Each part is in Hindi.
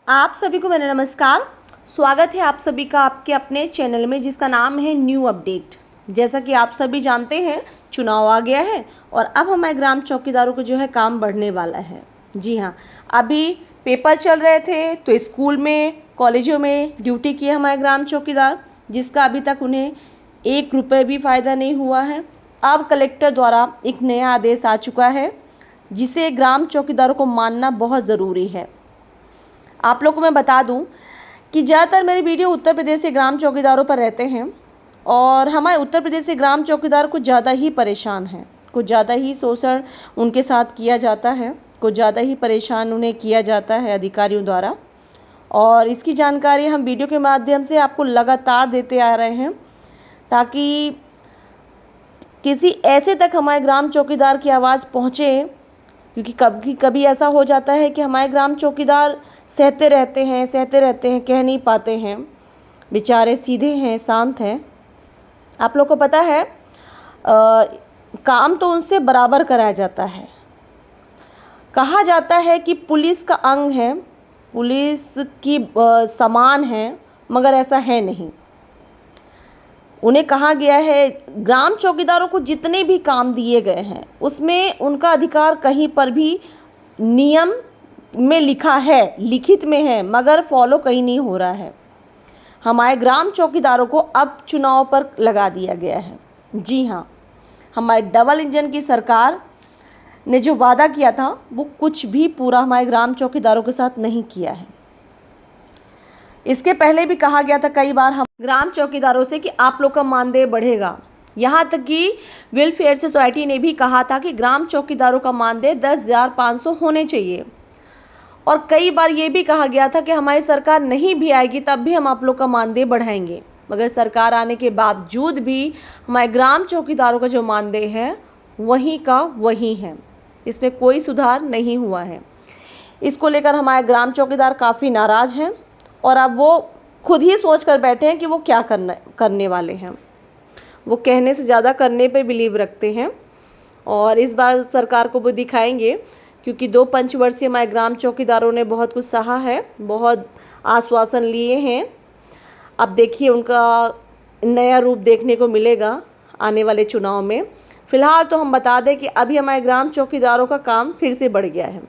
आप सभी को मेरा नमस्कार। स्वागत है आप सभी का आपके अपने चैनल में जिसका नाम है न्यू अपडेट। जैसा कि आप सभी जानते हैं, चुनाव आ गया है और अब हमारे ग्राम चौकीदारों को जो है काम बढ़ने वाला है। जी हाँ, अभी पेपर चल रहे थे तो स्कूल में कॉलेजों में ड्यूटी किए हमारे ग्राम चौकीदार, जिसका अभी तक उन्हें 1 रुपये भी फ़ायदा नहीं हुआ है। अब कलेक्टर द्वारा एक नया आदेश आ चुका है जिसे ग्राम चौकीदारों को मानना बहुत ज़रूरी है। आप लोग को मैं बता दूं कि ज़्यादातर मेरी वीडियो उत्तर प्रदेश के ग्राम चौकीदारों पर रहते हैं और हमारे उत्तर प्रदेश के ग्राम चौकीदार कुछ ज़्यादा ही परेशान हैं, कुछ ज़्यादा ही शोषण उनके साथ किया जाता है, कुछ ज़्यादा ही परेशान उन्हें किया जाता है अधिकारियों द्वारा। और इसकी जानकारी हम वीडियो के माध्यम से आपको लगातार देते आ रहे हैं ताकि किसी ऐसे तक हमारे ग्राम चौकीदार की आवाज़ पहुँचे, क्योंकि कभी कभी ऐसा हो जाता है कि हमारे ग्राम चौकीदार सहते रहते हैं, कह नहीं पाते हैं, बेचारे सीधे हैं, शांत हैं। आप लोग को पता है काम तो उनसे बराबर कराया जाता है। कहा जाता है कि पुलिस का अंग है, पुलिस की समान है, मगर ऐसा है नहीं। उन्हें कहा गया है ग्राम चौकीदारों को जितने भी काम दिए गए हैं उसमें उनका अधिकार कहीं पर भी नियम में लिखा है, लिखित में है, मगर फॉलो कहीं नहीं हो रहा है। हमारे ग्राम चौकीदारों को अब चुनाव पर लगा दिया गया है। जी हाँ, हमारे डबल इंजन की सरकार ने जो वादा किया था वो कुछ भी पूरा हमारे ग्राम चौकीदारों के साथ नहीं किया है। इसके पहले भी कहा गया था कई बार हम ग्राम चौकीदारों से कि आप लोग का मानदेय बढ़ेगा। यहाँ तक कि वेलफेयर सोसाइटी ने भी कहा था कि ग्राम चौकीदारों का मानदेय 10,500 होने चाहिए। और कई बार ये भी कहा गया था कि हमारी सरकार नहीं भी आएगी तब भी हम आप लोग का मानदेय बढ़ाएंगे। मगर सरकार आने के बावजूद भी हमारे ग्राम चौकीदारों का जो मानदेय है वहीं का वहीं है, इसमें कोई सुधार नहीं हुआ है। इसको लेकर हमारे ग्राम चौकीदार काफ़ी नाराज़ हैं और अब वो खुद ही सोच कर बैठे हैं कि वो क्या करने वाले हैं। वो कहने से ज़्यादा करने पे बिलीव रखते हैं और इस बार सरकार को वो दिखाएंगे, क्योंकि 2 पंचवर्षीय हमारे ग्राम चौकीदारों ने बहुत कुछ सहा है, बहुत आश्वासन लिए हैं। अब देखिए उनका नया रूप देखने को मिलेगा आने वाले चुनाव में। फ़िलहाल तो हम बता दें कि अभी हमारे ग्राम चौकीदारों का काम फिर से बढ़ गया है।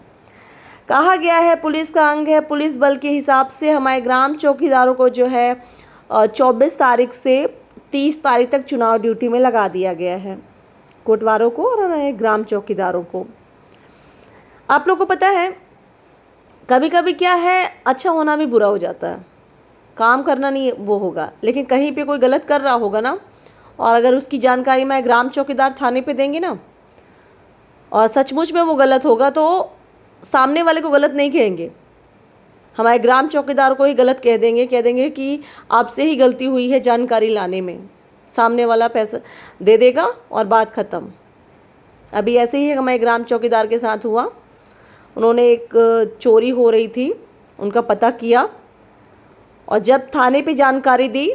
कहा गया है पुलिस का अंग है, पुलिस बल के हिसाब से हमारे ग्राम चौकीदारों को जो है 24 तारीख से 30 तारीख तक चुनाव ड्यूटी में लगा दिया गया है, कोटवारों को और हमारे ग्राम चौकीदारों को। आप लोग को पता है कभी कभी क्या है, अच्छा होना भी बुरा हो जाता है। काम करना नहीं वो होगा, लेकिन कहीं पे कोई गलत कर रहा होगा ना, और अगर उसकी जानकारी मैं ग्राम चौकीदार थाने पे देंगे ना और सचमुच में वो गलत होगा तो सामने वाले को गलत नहीं कहेंगे, हमारे ग्राम चौकीदार को ही गलत कह देंगे कि आपसे ही गलती हुई है जानकारी लाने में। सामने वाला पैसा दे देगा और बात ख़त्म। अभी ऐसे ही हमारे ग्राम चौकीदार के साथ हुआ। उन्होंने एक चोरी हो रही थी, उनका पता किया और जब थाने पे जानकारी दी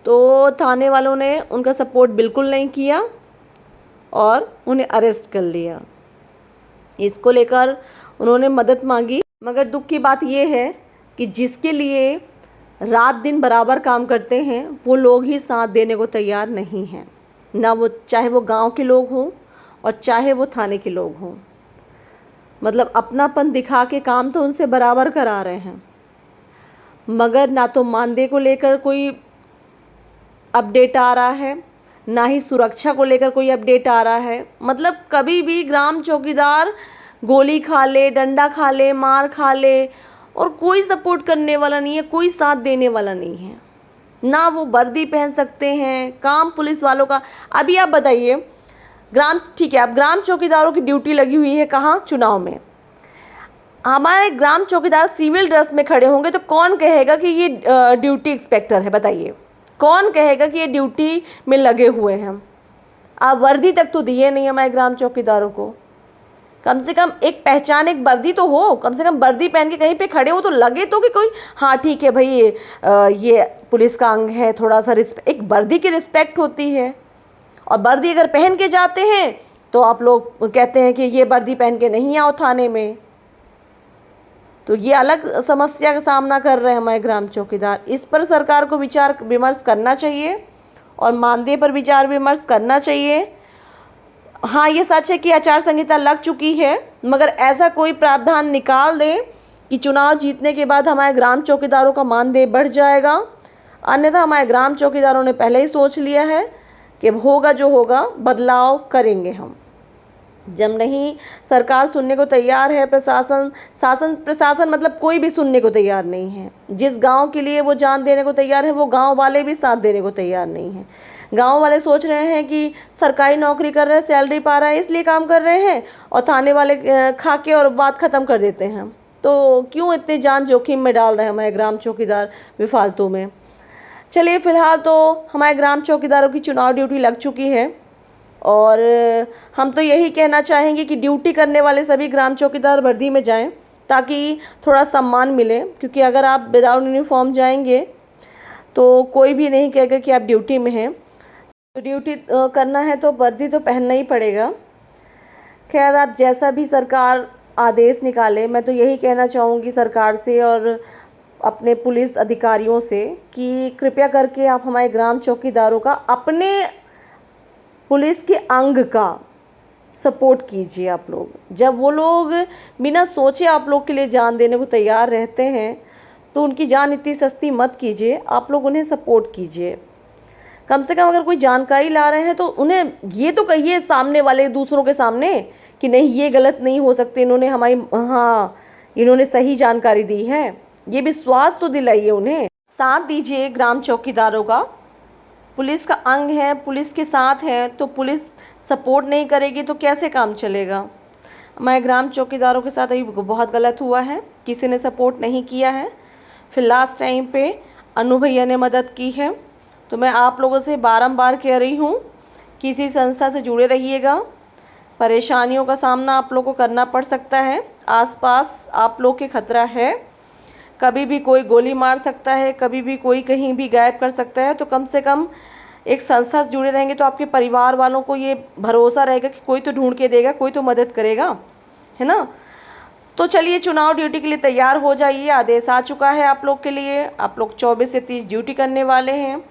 तो थाने वालों ने उनका सपोर्ट बिल्कुल नहीं किया और उन्हें अरेस्ट कर लिया। इसको लेकर उन्होंने मदद मांगी, मगर दुख की बात यह है कि जिसके लिए रात दिन बराबर काम करते हैं वो लोग ही साथ देने को तैयार नहीं हैं, ना वो, चाहे वो गांव के लोग हों और चाहे वो थाने के लोग हों। मतलब अपनापन दिखा के काम तो उनसे बराबर करा रहे हैं, मगर ना तो मानदेय को लेकर कोई अपडेट आ रहा है, ना ही सुरक्षा को लेकर कोई अपडेट आ रहा है। मतलब कभी भी ग्राम चौकीदार गोली खा ले, डंडा खा ले, मार खा ले और कोई सपोर्ट करने वाला नहीं है, कोई साथ देने वाला नहीं है। ना वो वर्दी पहन सकते हैं, काम पुलिस वालों का। अभी आप बताइए, ठीक है, अब ग्राम चौकीदारों की ड्यूटी लगी हुई है कहाँ? चुनाव में। हमारे ग्राम चौकीदार सिविल ड्रेस में खड़े होंगे तो कौन कहेगा कि ये ड्यूटी इंस्पेक्टर है? बताइए, कौन कहेगा कि ये ड्यूटी में लगे हुए हैं? आप वर्दी तक तो दिए नहीं हमारे ग्राम चौकीदारों को। कम से कम एक पहचान, एक वर्दी तो हो, कम से कम वर्दी पहन के कहीं पे खड़े हो तो लगे तो कि कोई, हाँ ठीक है भाई ये पुलिस का अंग है, थोड़ा सा एक वर्दी की रिस्पेक्ट होती है। और वर्दी अगर पहन के जाते हैं तो आप लोग कहते हैं कि ये वर्दी पहन के नहीं आओ थाने में। तो ये अलग समस्या का सामना कर रहे हैं हमारे ग्राम चौकीदार। इस पर सरकार को विचार विमर्श करना चाहिए और मानदेय पर विचार विमर्श करना चाहिए। हाँ, ये सच है कि आचार संहिता लग चुकी है, मगर ऐसा कोई प्रावधान निकाल दे कि चुनाव जीतने के बाद हमारे ग्राम चौकीदारों का मानदेय बढ़ जाएगा। अन्यथा हमारे ग्राम चौकीदारों ने पहले ही सोच लिया है कि होगा जो होगा, बदलाव करेंगे हम। जब नहीं सरकार सुनने को तैयार है, प्रशासन मतलब कोई भी सुनने को तैयार नहीं है। जिस गांव के लिए वो जान देने को तैयार है, वो गांव वाले भी साथ देने को तैयार नहीं हैं। गांव वाले सोच रहे हैं कि सरकारी नौकरी कर रहे हैं, सैलरी पा रहा है इसलिए काम कर रहे हैं, और थाने वाले खा के और बात ख़त्म कर देते हैं। तो क्यों इतनी जान जोखिम में डाल रहे हैं हमारे ग्राम चौकीदार बेफालतू में। चलिए, फ़िलहाल तो हमारे ग्राम चौकीदारों की चुनाव ड्यूटी लग चुकी है, और हम तो यही कहना चाहेंगे कि ड्यूटी करने वाले सभी ग्राम चौकीदार वर्दी में जाएं, ताकि थोड़ा सम्मान मिले। क्योंकि अगर आप विदाउट यूनिफॉर्म जाएंगे तो कोई भी नहीं कहेगा कि आप ड्यूटी में हैं। तो ड्यूटी करना है तो वर्दी तो पहनना ही पड़ेगा। खैर, आप जैसा भी सरकार आदेश निकाले, मैं तो यही कहना चाहूँगी सरकार से और अपने पुलिस अधिकारियों से कि कृपया करके आप हमारे ग्राम चौकीदारों का, अपने पुलिस के अंग का सपोर्ट कीजिए। आप लोग, जब वो लोग बिना सोचे आप लोग के लिए जान देने को तैयार रहते हैं, तो उनकी जान इतनी सस्ती मत कीजिए। आप लोग उन्हें सपोर्ट कीजिए। कम से कम अगर कोई जानकारी ला रहे हैं तो उन्हें ये तो कहिए सामने वाले, दूसरों के सामने, कि नहीं ये गलत नहीं हो सकते, इन्होंने सही जानकारी दी है। ये विश्वास तो दिलाइए उन्हें। साथ दीजिए ग्राम चौकीदारों का। पुलिस का अंग है, पुलिस के साथ है, तो पुलिस सपोर्ट नहीं करेगी तो कैसे काम चलेगा। हमारे ग्राम चौकीदारों के साथ अभी बहुत गलत हुआ है, किसी ने सपोर्ट नहीं किया है। फिर लास्ट टाइम पे अनु भैया ने मदद की है। तो मैं आप लोगों से बारंबार कह रही हूँ, किसी संस्था से जुड़े रहिएगा। परेशानियों का सामना आप लोग को करना पड़ सकता है, आसपास आप लोग के खतरा है, कभी भी कोई गोली मार सकता है, कभी भी कोई कहीं भी गायब कर सकता है। तो कम से कम एक संस्था से जुड़े रहेंगे तो आपके परिवार वालों को ये भरोसा रहेगा कि कोई तो ढूंढ के देगा, कोई तो मदद करेगा, है ना। तो चलिए, चुनाव ड्यूटी के लिए तैयार हो जाइए। आदेश आ चुका है आप लोग के लिए। आप लोग 24 से 30 ड्यूटी करने वाले हैं।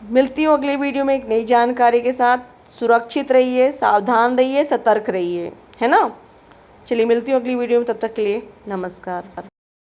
मिलती हूँ अगली वीडियो में एक नई जानकारी के साथ। सुरक्षित रहिए, सावधान रहिए, सतर्क रहिए, है ना। चलिए, मिलती हूँ अगली वीडियो में। तब तक के लिए नमस्कार।